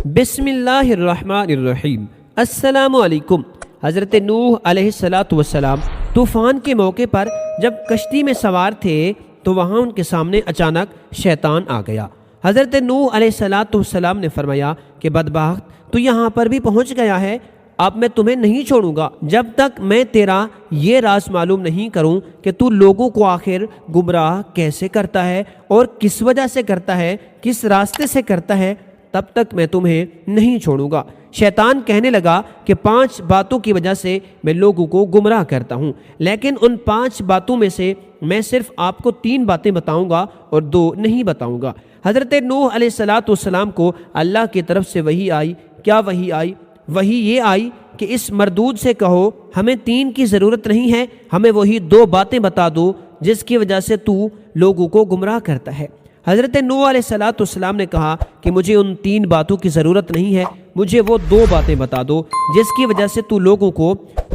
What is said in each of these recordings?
بسم اللہ الرحمن الرحیم۔ السلام علیکم۔ حضرت نوح علیہ السلام طوفان کے موقع پر جب کشتی میں سوار تھے تو وہاں ان کے سامنے اچانک شیطان آ گیا۔ حضرت نوح علیہ السلام نے فرمایا کہ بدبخت، تو یہاں پر بھی پہنچ گیا ہے، اب میں تمہیں نہیں چھوڑوں گا جب تک میں تیرا یہ راز معلوم نہیں کروں کہ تو لوگوں کو آخر گمراہ کیسے کرتا ہے اور کس وجہ سے کرتا ہے، کس راستے سے کرتا ہے، تب تک میں تمہیں نہیں چھوڑوں گا۔ شیطان کہنے لگا کہ 5 باتوں کی وجہ سے میں لوگوں کو گمراہ کرتا ہوں، لیکن ان 5 باتوں میں سے میں صرف آپ کو 3 باتیں بتاؤں گا اور 2 نہیں بتاؤں گا۔ حضرت نوح علیہ السلام کو اللہ کی طرف سے وحی آئی۔ کیا وحی آئی؟ وحی یہ آئی کہ اس مردود سے کہو ہمیں 3 کی ضرورت نہیں ہے، ہمیں وہی 2 باتیں بتا دو جس کی وجہ سے تو لوگوں کو گمراہ کرتا ہے۔ حضرت نوح علیہ السلام نے کہا کہ مجھے ان 3 باتوں کی ضرورت نہیں ہے، مجھے وہ 2 باتیں بتا دو جس کی وجہ سے تو لوگوں کو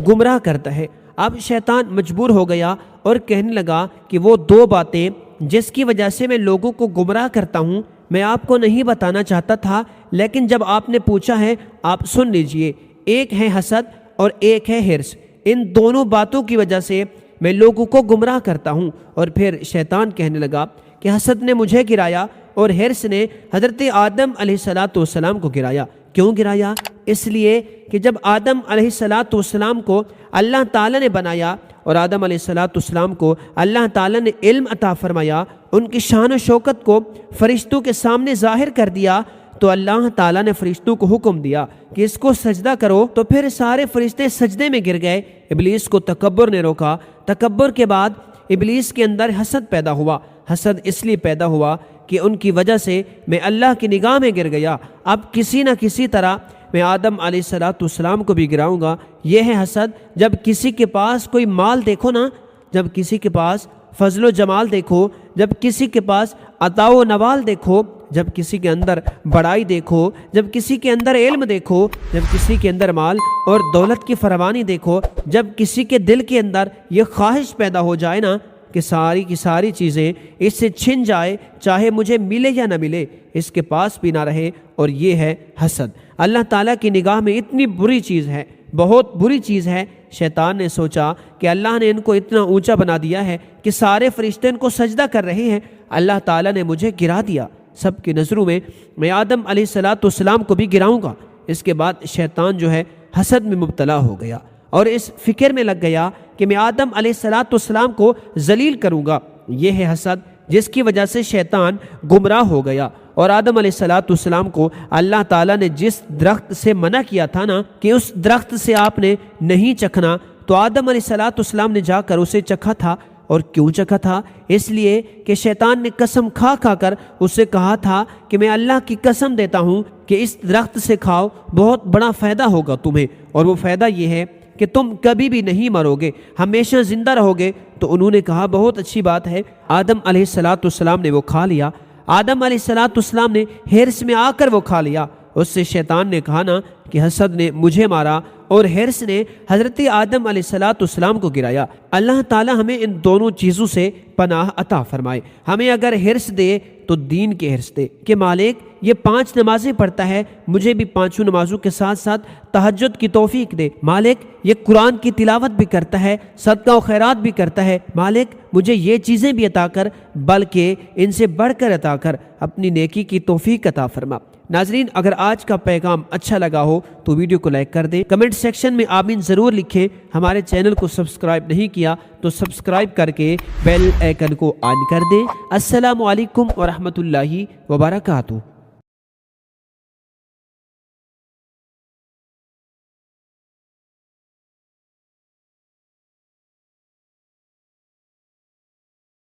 گمراہ کرتا ہے۔ اب شیطان مجبور ہو گیا اور کہنے لگا کہ وہ 2 باتیں جس کی وجہ سے میں لوگوں کو گمراہ کرتا ہوں میں آپ کو نہیں بتانا چاہتا تھا، لیکن جب آپ نے پوچھا ہے آپ سن لیجئے۔ ایک ہے حسد اور ایک ہے حرص۔ ان دونوں باتوں کی وجہ سے میں لوگوں کو گمراہ کرتا ہوں۔ اور پھر شیطان کہنے لگا کہ حسد نے مجھے گرایا اور حرص نے حضرت آدم علیہ السلام کو گرایا۔ کیوں گرایا؟ اس لیے کہ جب آدم علیہ السلام کو اللہ تعالیٰ نے بنایا اور آدم علیہ السلام کو اللہ تعالیٰ نے علم عطا فرمایا، ان کی شان و شوکت کو فرشتوں کے سامنے ظاہر کر دیا، تو اللہ تعالیٰ نے فرشتوں کو حکم دیا کہ اس کو سجدہ کرو، تو پھر سارے فرشتے سجدے میں گر گئے۔ ابلیس کو تکبر نے روکا۔ تکبر کے بعد ابلیس کے اندر حسد پیدا ہوا۔ حسد اس لیے پیدا ہوا کہ ان کی وجہ سے میں اللہ کی نگاہ میں گر گیا، اب کسی نہ کسی طرح میں آدم علیہ السلام کو بھی گراؤں گا۔ یہ ہے حسد۔ جب کسی کے پاس کوئی مال دیکھو نا، جب کسی کے پاس فضل و جمال دیکھو، جب کسی کے پاس عطا و نوال دیکھو، جب کسی کے اندر بڑائی دیکھو، جب کسی کے اندر علم دیکھو، جب کسی کے اندر مال اور دولت کی فراوانی دیکھو، جب کسی کے دل کے اندر یہ خواہش پیدا ہو جائے نا کہ ساری کی ساری چیزیں اس سے چھن جائے، چاہے مجھے ملے یا نہ ملے، اس کے پاس بھی نہ رہے، اور یہ ہے حسد۔ اللہ تعالیٰ کی نگاہ میں اتنی بری چیز ہے، بہت بری چیز ہے۔ شیطان نے سوچا کہ اللہ نے ان کو اتنا اونچا بنا دیا ہے کہ سارے فرشتے ان کو سجدہ کر رہے ہیں، اللہ تعالیٰ نے مجھے گرا دیا، سب کی نظروں میں آدم علیہ السلام کو بھی گراؤں گا۔ اس کے بعد شیطان جو ہے حسد میں مبتلا ہو گیا اور اس فکر میں لگ گیا کہ میں آدم علیہ السلام کو ذلیل کروں گا۔ یہ ہے حسد، جس کی وجہ سے شیطان گمراہ ہو گیا۔ اور آدم علیہ السلام کو اللہ تعالیٰ نے جس درخت سے منع کیا تھا نا کہ اس درخت سے آپ نے نہیں چکھنا، تو آدم علیہ السلام نے جا کر اسے چکھا تھا۔ اور کیوں چکھا تھا؟ اس لیے کہ شیطان نے قسم کھا کھا کر اسے کہا تھا کہ میں اللہ کی قسم دیتا ہوں کہ اس درخت سے کھاؤ، بہت بڑا فائدہ ہوگا تمہیں، اور وہ فائدہ یہ ہے کہ تم کبھی بھی نہیں مرو گے، ہمیشہ زندہ رہو گے۔ تو انہوں نے کہا بہت اچھی بات ہے۔ آدم علیہ السلام نے وہ کھا لیا۔ آدم علیہ السلام نے حرص میں آ کر وہ کھا لیا۔ اس سے شیطان نے کہا نا کہ حسد نے مجھے مارا اور حرص نے حضرت آدم علیہ السلام کو گرایا۔ اللہ تعالی ہمیں ان دونوں چیزوں سے پناہ عطا فرمائے۔ ہمیں اگر حرص دے تو دین کے حرص دے کہ مالک یہ 5 نمازیں پڑھتا ہے، مجھے بھی 5 نمازوں کے ساتھ ساتھ تہجد کی توفیق دے۔ مالک یہ قرآن کی تلاوت بھی کرتا ہے، صدقہ و خیرات بھی کرتا ہے، مالک مجھے یہ چیزیں بھی عطا کر، بلکہ ان سے بڑھ کر عطا کر، اپنی نیکی کی توفیق عطا فرما۔ ناظرین، اگر آج کا پیغام اچھا لگا ہو تو ویڈیو کو لائک کر دیں، کمنٹ سیکشن میں آمین ضرور لکھیں۔ ہمارے چینل کو سبسکرائب نہیں کیا تو سبسکرائب کر کے بیل آئیکن کو آن کر دیں۔ السلام علیکم ورحمۃ اللہ وبرکاتہ۔